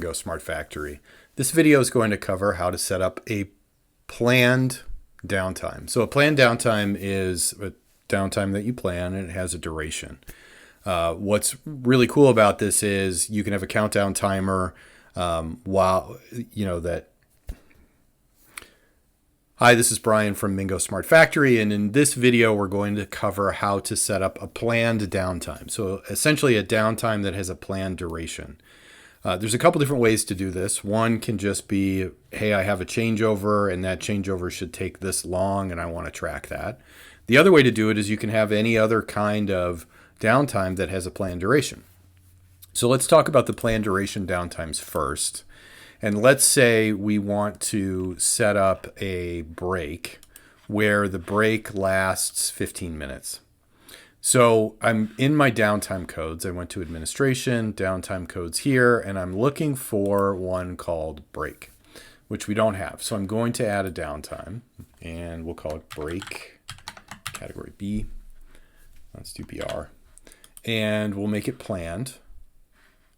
Go Smart Factory. This video is going to cover how to set up a planned downtime. So a planned downtime is a downtime that you plan and it has a duration. What's really cool about this is you can have a countdown timer while, that. Hi, this is Brian from Mingo Smart Factory, and in this video we're going to cover how to set up a planned downtime. So essentially a downtime that has a planned duration. There's a couple different ways to do this. One can just be, hey, I have a changeover and that changeover should take this long and I want to track that. The other way to do it is you can have any other kind of downtime that has a planned duration. So let's talk about the planned duration downtimes first. And let's say we want to set up a break where the break lasts 15 minutes. So I'm in my downtime codes. I went to administration, downtime codes here, and I'm looking for one called break, which we don't have. So I'm going to add a downtime and we'll call it break, category B. Let's do BR. And we'll make it planned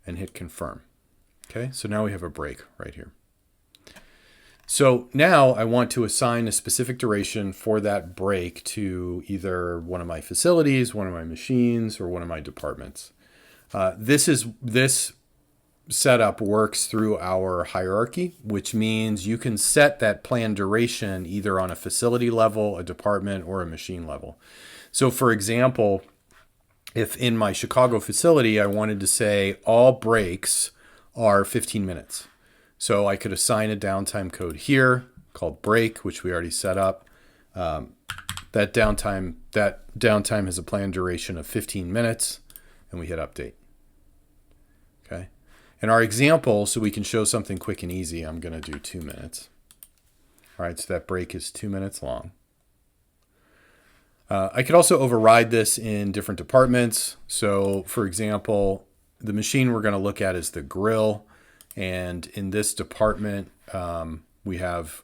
and hit confirm. Okay, so now we have a break right here. So now I want to assign a specific duration for that break to either one of my facilities, one of my machines, or one of my departments. This setup works through our hierarchy, which means you can set that planned duration either on a facility level, a department, or a machine level. So for example, if in my Chicago facility, I wanted to say all breaks are 15 minutes. So I could assign a downtime code here called break, which we already set up. That downtime has a planned duration of 15 minutes, and we hit update. Okay. In our example, so we can show something quick and easy, I'm going to do 2 minutes. All right, so that break is 2 minutes long. I could also override this in different departments. So for example, the machine we're going to look at is the grill. And in this department, we have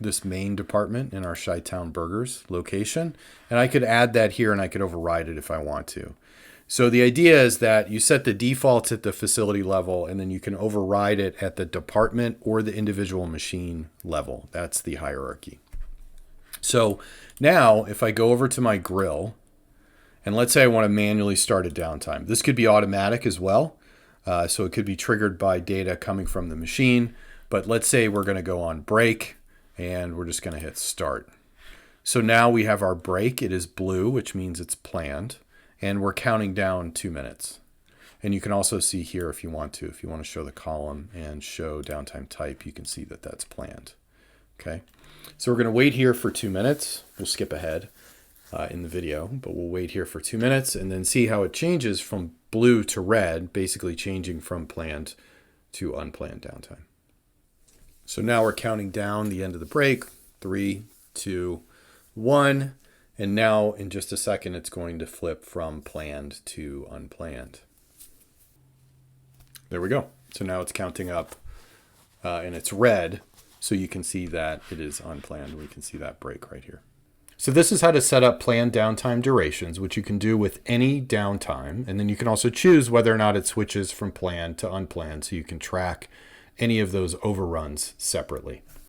this main department in our Chi-Town Burgers location. And I could add that here and I could override it if I want to. So the idea is that you set the defaults at the facility level and then you can override it at the department or the individual machine level. That's the hierarchy. So now if I go over to my grill, and let's say I want to manually start a downtime. This could be automatic as well. So it could be triggered by data coming from the machine. But let's say we're going to go on break and we're just going to hit start. So now we have our break. It is blue, which means it's planned. And we're counting down 2 minutes. And you can also see here if you want to show the column and show downtime type, you can see that that's planned. Okay. So we're going to wait here for 2 minutes. We'll skip ahead in the video, but we'll wait here for 2 minutes and then see how it changes from blue to red, basically changing from planned to unplanned downtime. So now we're counting down the end of the break, 3, 2, 1. And now in just a second, it's going to flip from planned to unplanned. There we go. So now it's counting up and it's red. So you can see that it is unplanned. We can see that break right here. So this is how to set up planned downtime durations, which you can do with any downtime. And then you can also choose whether or not it switches from planned to unplanned. So you can track any of those overruns separately.